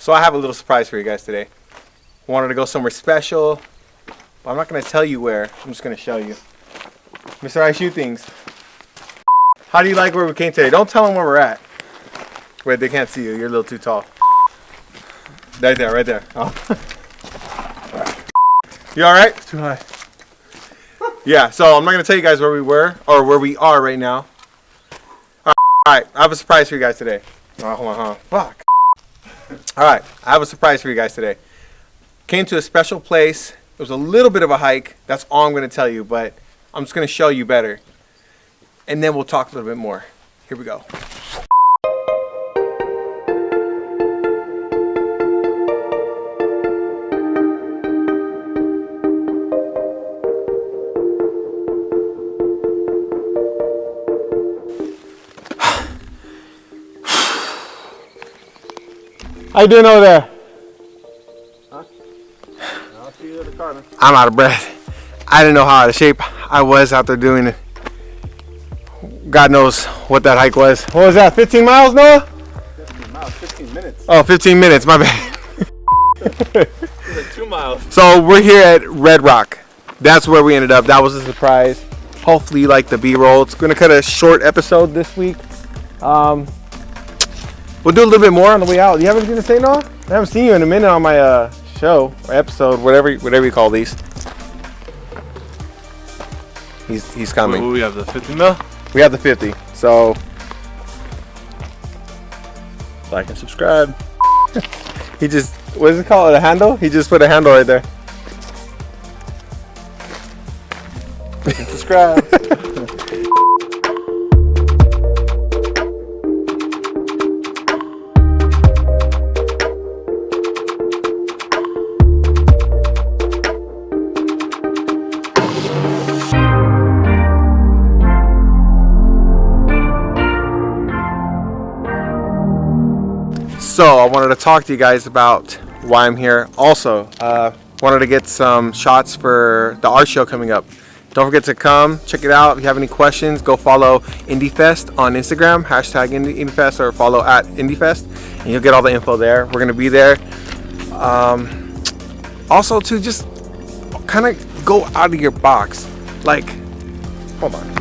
So I have a little surprise for you guys today. Wanted to go somewhere special, but I'm not going to tell you where. I'm just going to show you. Mr. I Shoot Things. How do you like where we came today? Don't tell them where we're at. Wait, they can't see you. You're a little too tall. Right there, right there. Oh. You alright? Too high. Yeah, so I'm not going to tell you guys where we were, or where we are right now. Alright, I have a surprise for you guys today. Oh, hold on, fuck. Alright, I have a surprise for you guys today. Came to a special place. It was a little bit of a hike. That's all I'm going to tell you, but I'm just going to show you better. And then we'll talk a little bit more. Here we go. How you doing over there? Huh? I'll see you in the car, man. I'm out of breath. I didn't know how out of shape I was out there doing it. God knows what that hike was. What was that, 15 miles, Noah? 15 miles, 15 minutes. Oh, 15 minutes, my bad. It's like 2 miles. So we're here at Red Rock. That's where we ended up. That was a surprise. Hopefully you like the B-roll. It's going to cut a short episode this week. We'll do a little bit more on the way out. Do you have anything to say, Noah? I haven't seen you in a minute on my show or episode, whatever you call these. He's coming. What, we have the 50 mil? We have the 50. So Like and subscribe. he just, what is it called? A handle? He just put a handle right there. Like and subscribe. So I wanted to talk to you guys about why I'm here. Also, wanted to get some shots for the art show coming up. Don't forget to come check it out. If you have any questions, go follow IndieFest on Instagram, hashtag IndieFest, or follow at IndieFest, and you'll get all the info there. We're gonna be there. Also, to just kind of go out of your box. Like, hold on.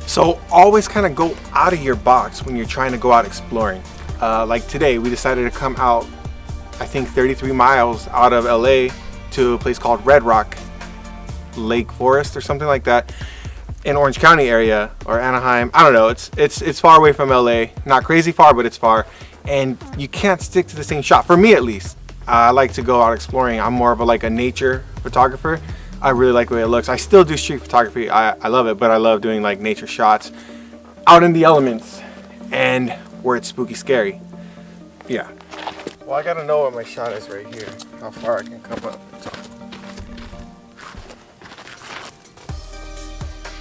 So always kind of go out of your box when you're trying to go out exploring. Like today, we decided to come out, I think 33 miles out of LA to a place called Red Rock, Lake Forest or something like that, in Orange County area or Anaheim. I don't know. It's far away from LA. Not crazy far, but it's far. And you can't stick to the same shot. For me, at least, I like to go out exploring. I'm more of a nature photographer. I really like the way it looks. I still do street photography. I love it, but I love doing like nature shots out in the elements and where it's spooky scary. Yeah. Well, I gotta know what my shot is right here. How far I can come up.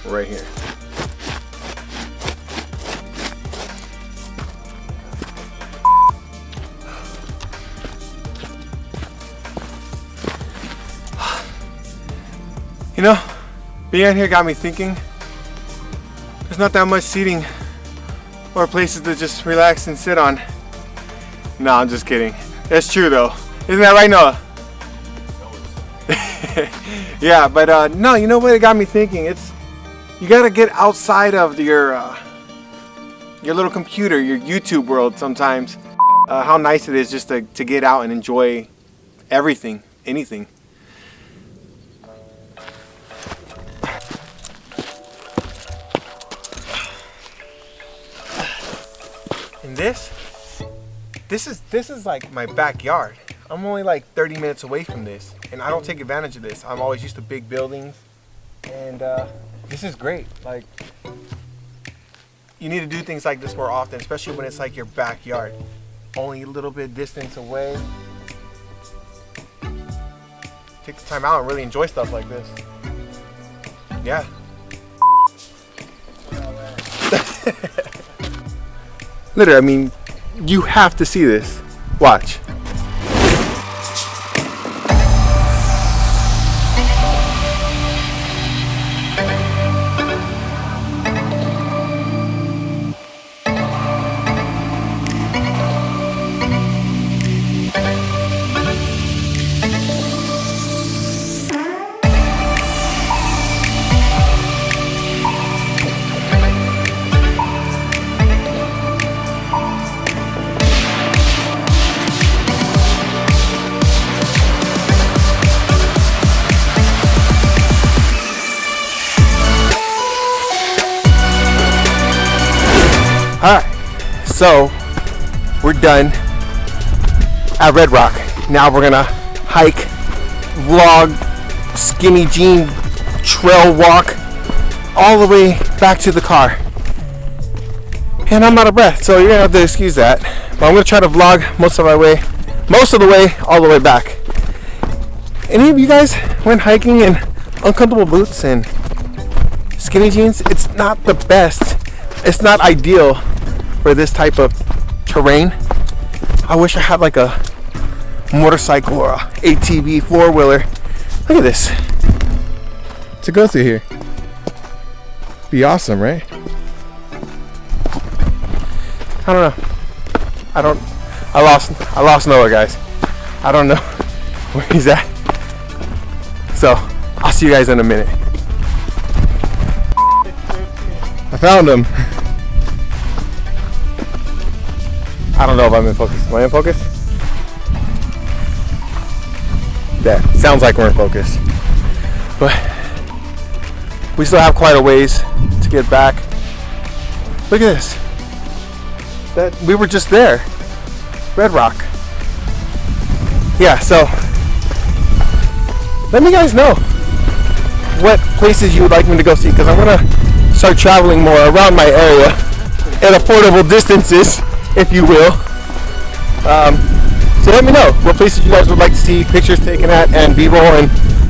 Right here. You know, being out here got me thinking. There's not that much seating or places to just relax and sit on. No, I'm just kidding. That's true though. Isn't that right, Noah? Yeah, but no, you know what it got me thinking? You gotta get outside of your little computer, your YouTube world sometimes. How nice it is just to get out and enjoy everything, anything. And this is like my backyard. I'm only like 30 minutes away from this, and I don't take advantage of this. I'm always used to big buildings, and this is great. Like, you need to do things like this more often, especially when it's like your backyard, only a little bit distance away. Take the time out and really enjoy stuff like this. Yeah. Literally, I mean, you have to see this. Watch. So we're done at Red Rock. Now we're gonna hike, vlog, skinny jean trail walk all the way back to the car. And I'm out of breath, so you're gonna have to excuse that. But I'm gonna try to vlog most of the way all the way back. Any of you guys went hiking in uncomfortable boots and skinny jeans? It's not the best. It's not ideal for this type of terrain. I wish I had like a motorcycle or a ATV four-wheeler. Look at this. To go through here. Be awesome, right? I don't know. I lost Noah, guys. I don't know where he's at. So I'll see you guys in a minute. I found him. I don't know if I'm in focus. Am I in focus? Yeah, sounds like we're in focus. But we still have quite a ways to get back. Look at this. We were just there. Red Rock. Yeah, so let me guys know what places you would like me to go see, because I'm gonna start traveling more around my area at affordable distances, if you will. So let me know what places you guys would like to see pictures taken at and b-roll and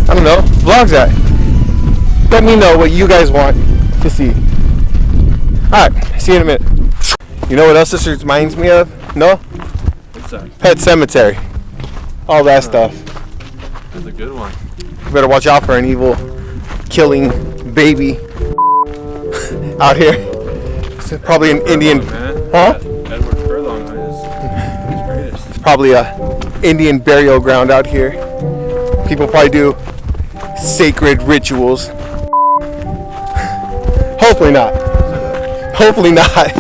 I don't know, vlogs at. Let me know what you guys want to see. Alright, see you in a minute. You know what else this reminds me of? No? What's that? Pet Cemetery. All that stuff. That's a good one. You better watch out for an evil killing baby out here. It's probably an Indian. Huh? Edward Furlong is greatest. It's probably a Indian burial ground out here. People probably do sacred rituals. Hopefully not. Hopefully not.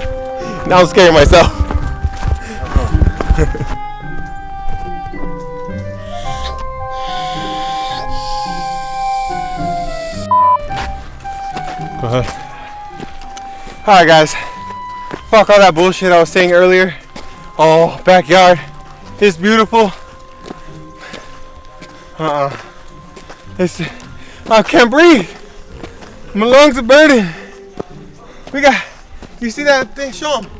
Now I'm scaring myself. Go ahead. Alright guys. Fuck all that bullshit I was saying earlier. Oh, backyard is beautiful. I can't breathe. My lungs are burning. You see that thing? Show them.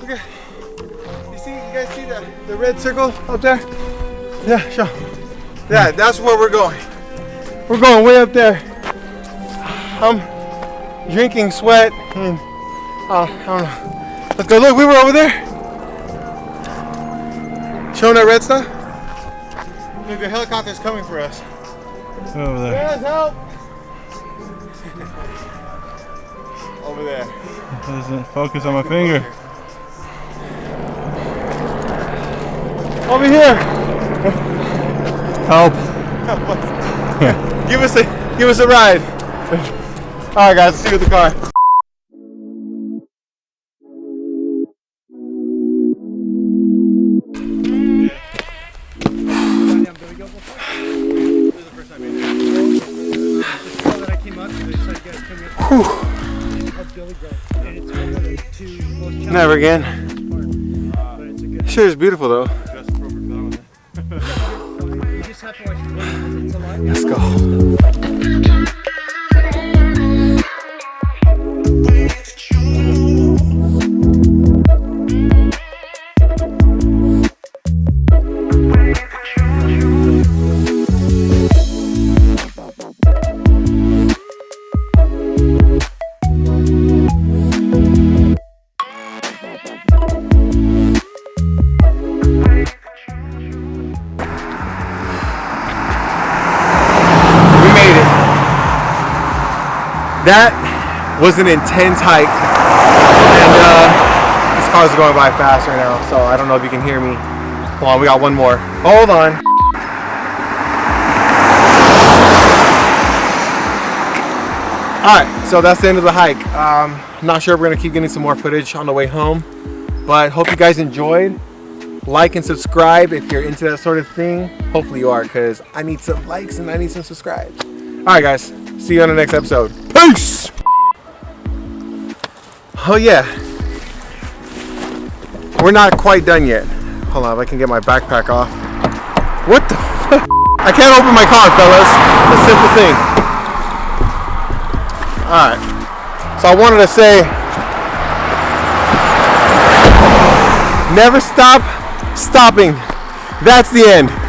You guys see the red circle up there? Yeah, show. Yeah, that's where we're going. We're going way up there. I'm drinking sweat and I don't know. Let's go. Look, we were over there. Showing that red stuff. Look, the helicopter's coming for us. Over there. Guys, help! Over there. Doesn't focus on my finger. Over here. Help. Give us a ride. All right, guys. See you at the car. Never again. Sure is beautiful though. Let's go. That was an intense hike, and this car's going by fast right now, so I don't know if you can hear me. Hold on, we got one more. Hold on. Alright, so that's the end of the hike. I'm not sure if we're going to keep getting some more footage on the way home, but hope you guys enjoyed. Like and subscribe if you're into that sort of thing. Hopefully you are, because I need some likes and I need some subscribes. Alright guys, see you on the next episode. Peace! Oh yeah, we're not quite done yet. Hold on, if I can get my backpack off. What the fuck? I can't open my car, fellas. It's a simple thing. Alright. So I wanted to say, never stop stopping. That's the end.